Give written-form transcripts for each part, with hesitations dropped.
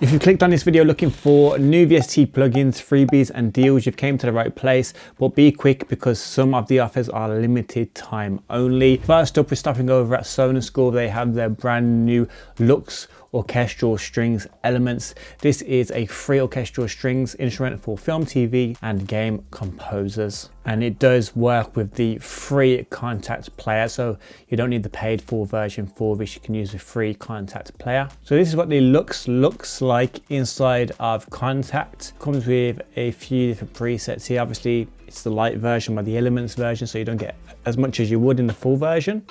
If you clicked on this video looking for new VST plugins, freebies and deals, you've came to the right place, but be quick because some of the offers are limited time only. First up, we're stopping over at Sonar School. They have their brand new Lux orchestral strings elements. This is a free orchestral strings instrument for film, TV and game composers, and it does work with the free Kontakt player, so you don't need the paid full version for this. You can use the free Kontakt player. So this is what the Lux looks like inside of Kontakt. Comes with a few different presets here. Obviously it's the light version by the Elements version, so you don't get as much as you would in the full version.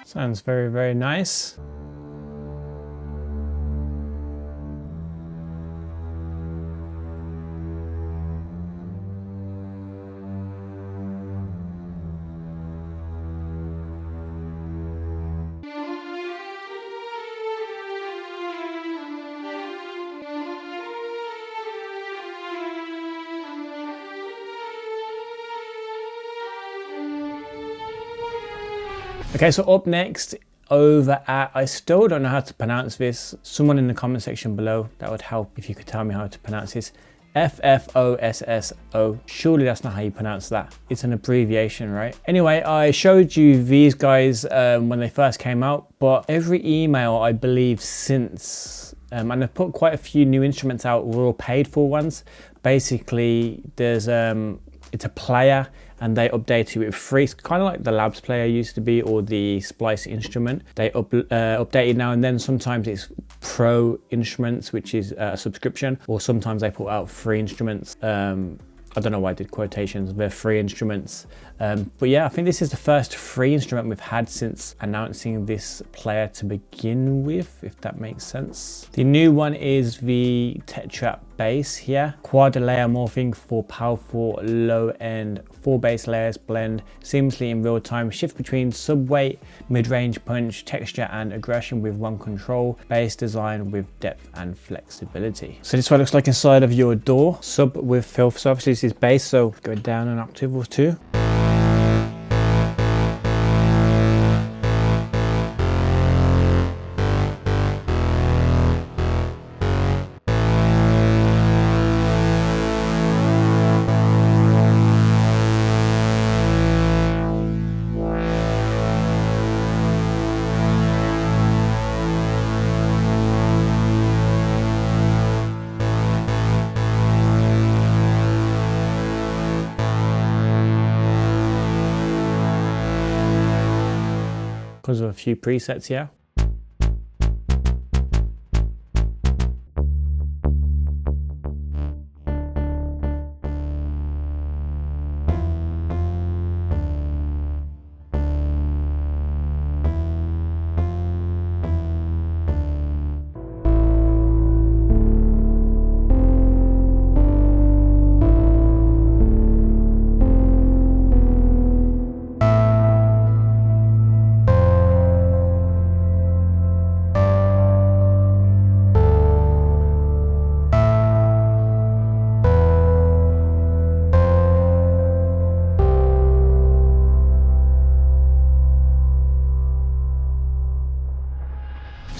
Sounds very, very nice. Okay, so up next over at, I still don't know how to pronounce this. Someone in the comment section below, that would help if you could tell me how to pronounce this. FFOSSO. Surely that's not how you pronounce that. It's an abbreviation, right? Anyway, I showed you these guys when they first came out, but every email I believe since, and I've put quite a few new instruments out, were all paid for ones. Basically, there's it's a player and they update it with free, kind of like the Labs player used to be, or the Splice instrument. They update it now and then. Sometimes it's pro instruments, which is a subscription, or sometimes they put out free instruments. I don't know why I did quotations, they're free instruments. But yeah, I think this is the first free instrument we've had since announcing this player to begin with, if that makes sense. The new one is the Tetra bass here. Quad layer morphing for powerful low-end 4 bass layers, blend seamlessly in real time, shift between sub-weight, mid-range punch, texture and aggression with one control, bass design with depth and flexibility. So this is what it looks like inside of your DAW. Sub with filth, so obviously this is bass, so go down an octave or two. Because of a few presets here.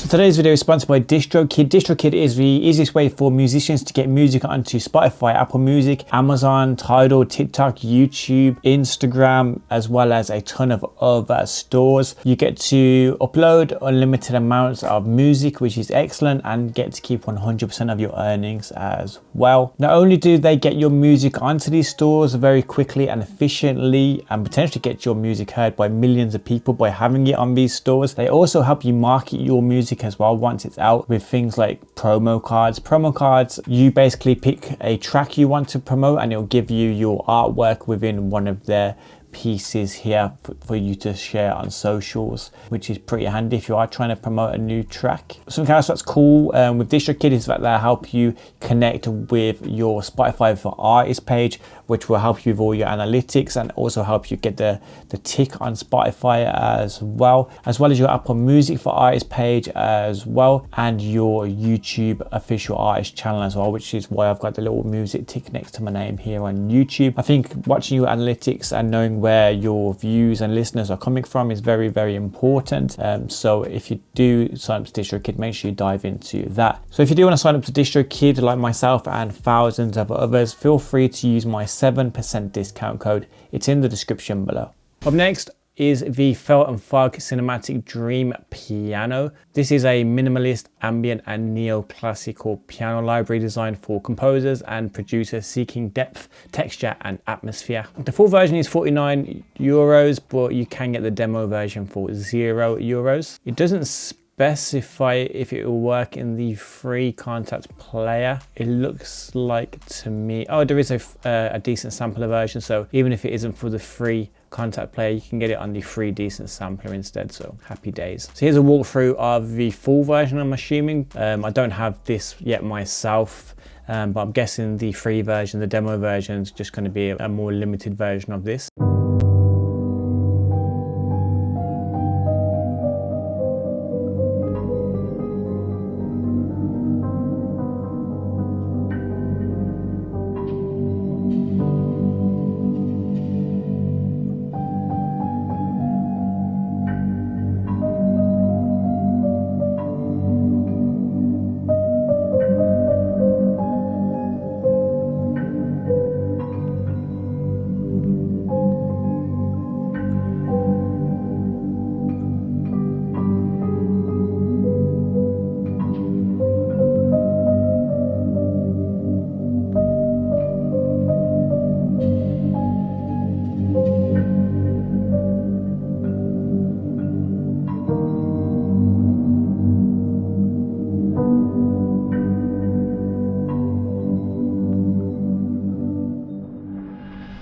Today's video is sponsored by DistroKid. DistroKid is the easiest way for musicians to get music onto Spotify, Apple Music, Amazon, Tidal, TikTok, YouTube, Instagram, as well as a ton of other stores. You get to upload unlimited amounts of music, which is excellent, and get to keep 100% of your earnings as well. Not only do they get your music onto these stores very quickly and efficiently, and potentially get your music heard by millions of people by having it on these stores, they also help you market your music as well once it's out with things like promo cards. Promo cards, you basically pick a track you want to promote and it'll give you your artwork within one of their pieces here for you to share on socials, which is pretty handy if you are trying to promote a new track. Something else that's cool with DistroKid is that they help you connect with your Spotify for Artists page, which will help you with all your analytics and also help you get the tick on Spotify as well as your Apple Music for Artists page as well, and your YouTube official artist channel as well, which is why I've got the little music tick next to my name here on YouTube. I think watching your analytics and knowing where your views and listeners are coming from is very, very important. So if you do sign up to DistroKid, make sure you dive into that. So if you do want to sign up to DistroKid like myself and thousands of others, feel free to use my 7% discount code. It's in the description below. Up next is the Felt and Fog Cinematic Dream Piano. This is a minimalist, ambient and neoclassical piano library designed for composers and producers seeking depth, texture and atmosphere. The full version is €49, but you can get the demo version for €0. It doesn't specify if it will work in the free Kontakt player. It looks like to me, oh, there is a decent sampler version, so even if it isn't for the free Kontakt player, you can get it on the free decent sampler instead, so happy days. So here's a walkthrough of the full version, I'm assuming. I don't have this yet myself, but I'm guessing the free version, the demo version, is just going to be a more limited version of this.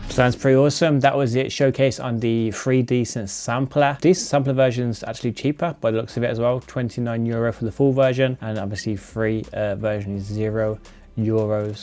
Sounds pretty awesome. That was it, showcase on the free decent sampler. Decent sampler version's actually cheaper by the looks of it as well, €29 for the full version, and obviously free version is €0.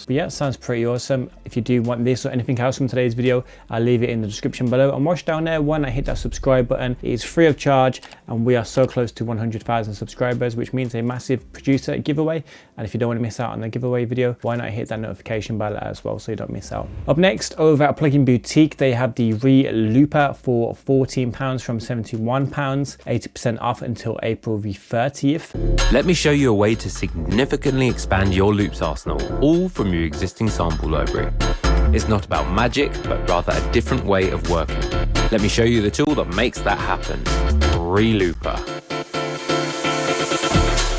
But yeah, sounds pretty awesome. If you do want this or anything else from today's video, I'll leave it in the description below, and watch down there, why not hit that subscribe button? It is free of charge, and we are so close to 100,000 subscribers, which means a massive producer giveaway. And if you don't want to miss out on the giveaway video, why not hit that notification bell as well so you don't miss out. Up next, over at Plugin Boutique, they have the Re-Looper for £14 from £71, 80% off until April the 30th. Let me show you a way to significantly expand your loops arsenal, all from your existing sample library. It's not about magic, but rather a different way of working. Let me show you the tool that makes that happen. Re-Looper.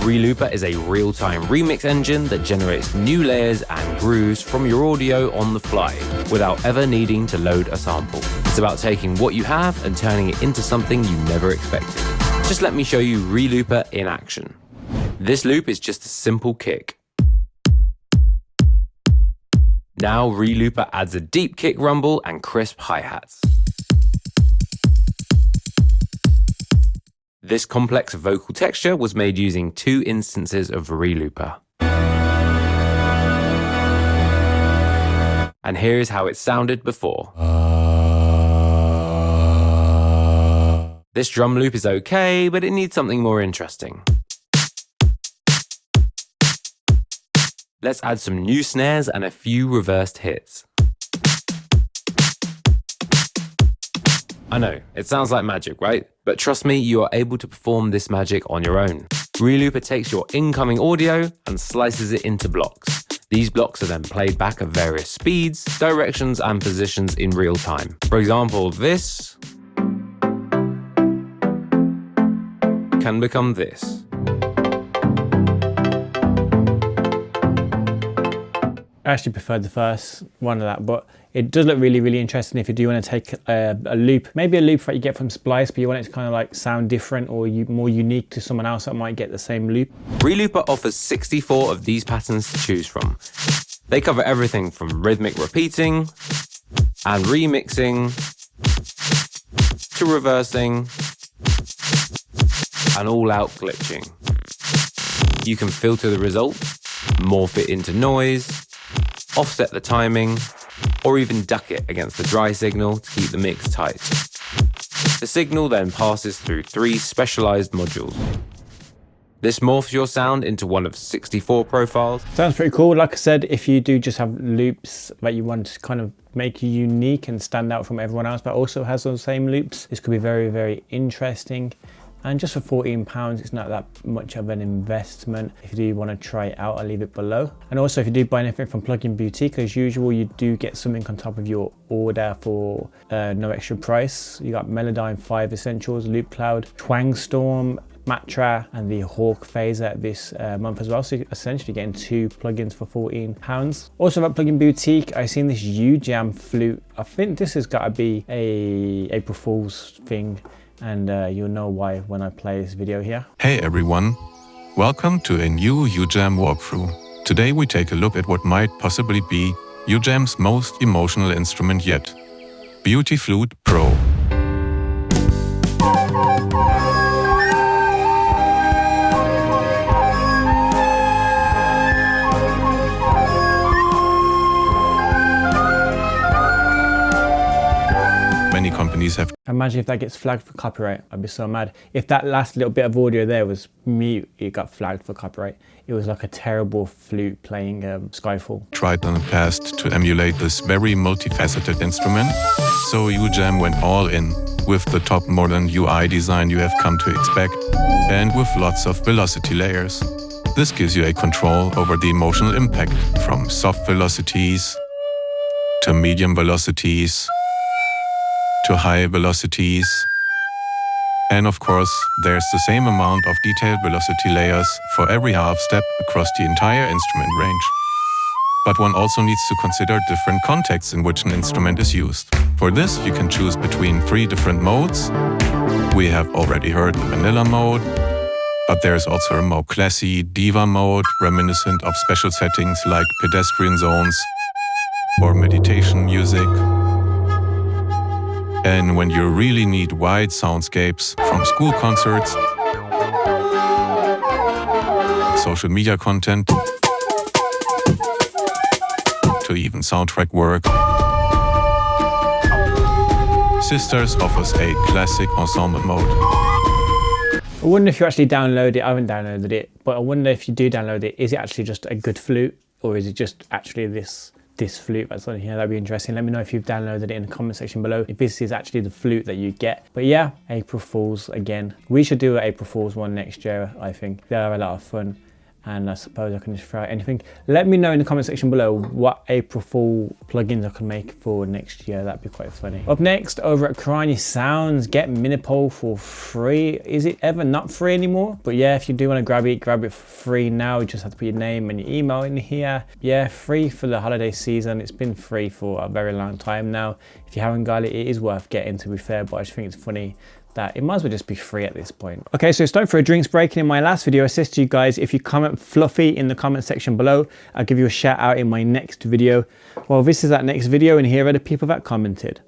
Re-Looper is a real-time remix engine that generates new layers and grooves from your audio on the fly, without ever needing to load a sample. It's about taking what you have and turning it into something you never expected. Just let me show you Re-Looper in action. This loop is just a simple kick. Now Re-Looper adds a deep kick rumble and crisp hi-hats. This complex vocal texture was made using 2 instances of Re-Looper. And here is how it sounded before. This drum loop is okay, but it needs something more interesting. Let's add some new snares and a few reversed hits. I know, it sounds like magic, right? But trust me, you are able to perform this magic on your own. Re-Looper takes your incoming audio and slices it into blocks. These blocks are then played back at various speeds, directions, and positions in real time. For example, this can become this. I actually preferred the first one of that, but it does look really, really interesting if you do want to take a loop, maybe a loop that you get from Splice, but you want it to kind of like sound different or more unique to someone else that might get the same loop. Re-Looper offers 64 of these patterns to choose from. They cover everything from rhythmic repeating and remixing to reversing and all out glitching. You can filter the result, morph it into noise, offset the timing, or even duck it against the dry signal to keep the mix tight. The signal then passes through 3 specialized modules. This morphs your sound into one of 64 profiles. Sounds pretty cool. Like I said, if you do just have loops that you want to kind of make you unique and stand out from everyone else, but also has those same loops, this could be very, very interesting. And just for £14, it's not that much of an investment. If you do want to try it out, I'll leave it below. And also if you do buy anything from Plugin Boutique, as usual, you do get something on top of your order for no extra price. You got Melodyne 5 Essentials, Loop Cloud, Twang Storm, Matra, and the Hawk Phaser this month as well. So you're essentially getting 2 plugins for £14. Also about Plugin Boutique, I've seen this U-Jam flute. I think this has got to be a April Fool's thing. And you'll know why when I play this video here. Hey everyone, welcome to a new U-Jam walkthrough. Today we take a look at what might possibly be U-Jam's most emotional instrument yet, Beauty Flute Pro. Many companies have. Imagine if that gets flagged for copyright. I'd be so mad. If that last little bit of audio there was mute, it got flagged for copyright. It was like a terrible flute playing Skyfall. Tried in the past to emulate this very multifaceted instrument, so U-Jam went all in with the top modern UI design you have come to expect, and with lots of velocity layers. This gives you a control over the emotional impact, from soft velocities to medium velocities to high velocities. And of course, there's the same amount of detailed velocity layers for every half step across the entire instrument range. But one also needs to consider different contexts in which an instrument is used. For this, you can choose between 3 different modes. We have already heard the vanilla mode, but there's also a more classy diva mode, reminiscent of special settings like pedestrian zones or meditation music. And when you really need wide soundscapes, from school concerts, social media content, to even soundtrack work, Sisters offers a classic ensemble mode. I wonder if you actually download it. I haven't downloaded it, but I wonder if you do download it, is it actually just a good flute, or is it just actually this flute that's on here? That'd be interesting. Let me know if you've downloaded it in the comment section below, if this is actually the flute that you get. But yeah, April Fools again. We should do an April Fools one next year, I think. They're a lot of fun, and I suppose I can just try anything. Let me know in the comment section below what April Fool plugins I can make for next year. That'd be quite funny. Up next, over at Karanyi Sounds, get Minipole for free. Is it ever not free anymore? But yeah, if you do want to grab it for free now. You just have to put your name and your email in here. Yeah, free for the holiday season. It's been free for a very long time now. If you haven't got it, it is worth getting, to be fair, but I just think it's funny that it might as well just be free at this point. Okay, so it's time for a drinks break. And in my last video, I said to you guys, if you comment fluffy in the comment section below, I'll give you a shout out in my next video. Well, this is that next video, and here are the people that commented.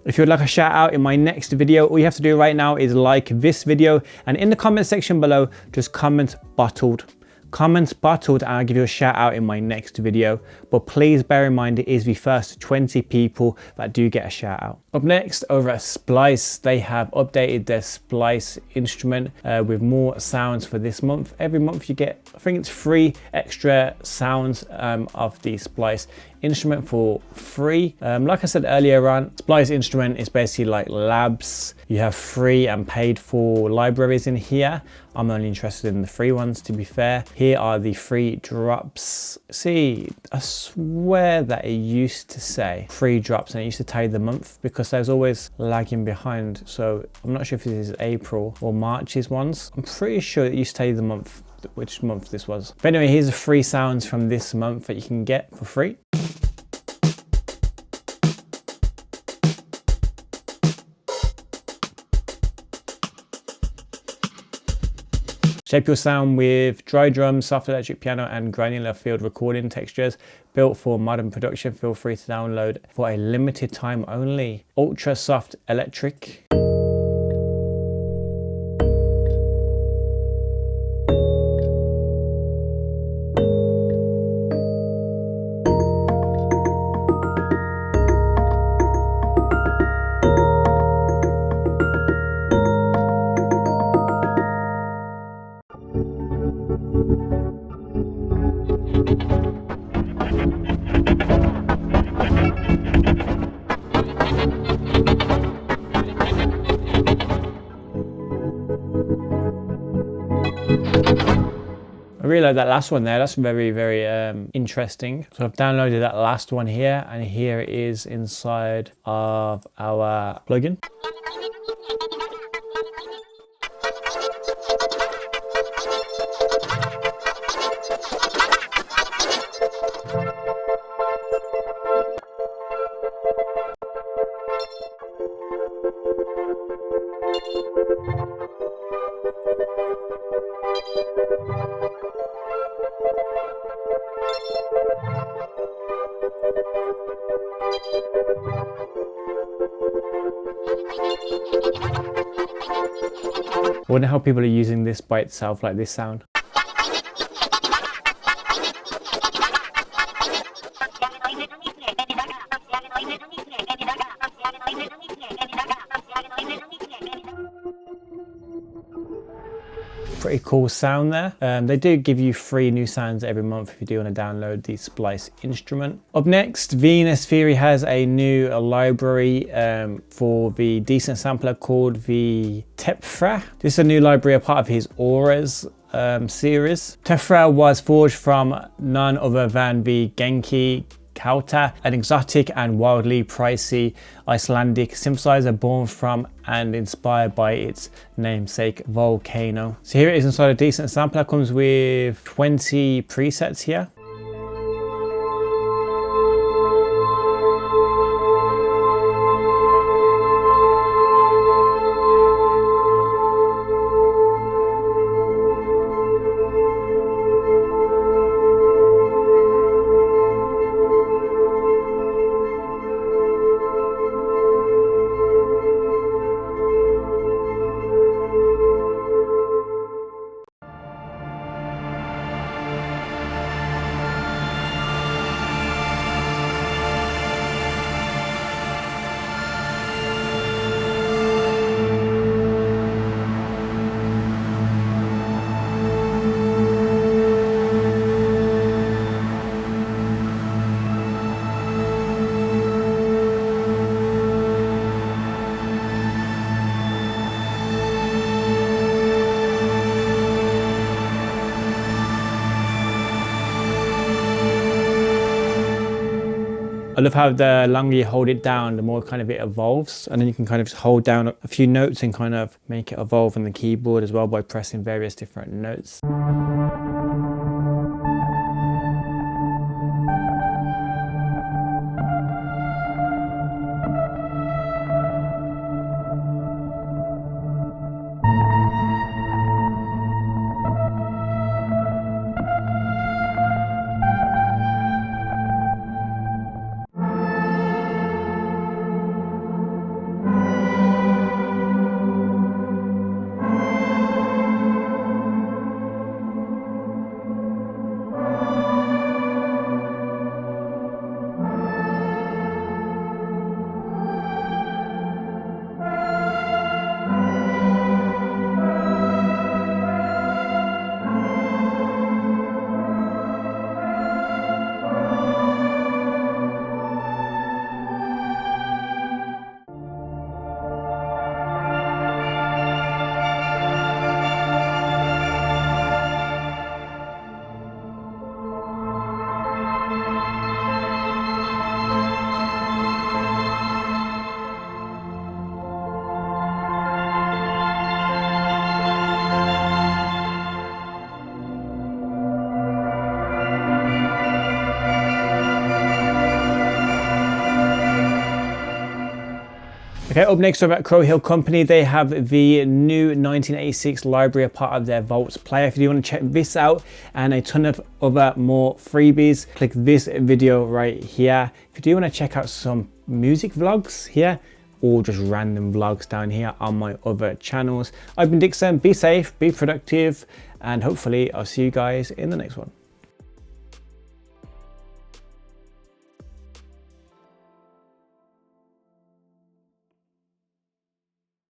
If you'd like a shout out in my next video, all you have to do right now is like this video, and in the comment section below, just comment bottled. Comments bottled, and I'll give you a shout out in my next video. But please bear in mind, it is the first 20 people that do get a shout out. Up next, over at Splice, they have updated their Splice instrument with more sounds for this month. Every month you get, I think it's 3 extra sounds of the Splice instrument for free. Like I said earlier on, Splice instrument is basically like labs. You have free and paid for libraries in here. I'm only interested in the free ones, to be fair. Here are the free drops. See, I swear that it used to say free drops and it used to tell you the month, because there's always lagging behind. So I'm not sure if this is April or March's ones. I'm pretty sure it used to tell you the month, which month this was. But anyway, here's the free sounds from this month that you can get for free. Shape your sound with dry drums, soft electric piano, and granular field recording textures built for modern production. Feel free to download for a limited time only. Ultra soft electric. I really like that last one there. That's very, very interesting. So I've downloaded that last one here, and here it is inside of our plugin. I wonder how people are using this by itself, like this sound. Pretty cool sound there. They do give you free new sounds every month if you do want to download the Splice instrument. Up next, VNS Theory has a new library for the decent sampler called the Tefra. This is a new library, a part of his Auras series. Tefra was forged from none other than the Genki Kauta, an exotic and wildly pricey Icelandic synthesizer born from and inspired by its namesake volcano. So here it is inside a decent sampler. Comes with 20 presets here. I love how the longer you hold it down, the more kind of it evolves, and then you can kind of just hold down a few notes and kind of make it evolve on the keyboard as well by pressing various different notes. Okay, up next we're at Crow Hill Company. They have the new 1986 library, a part of their Vaults player. If you want to check this out and a ton of other more freebies, click this video right here. If you do want to check out some music vlogs here, or just random vlogs down here on my other channels. I've been Dixon, be safe, be productive, and hopefully I'll see you guys in the next one.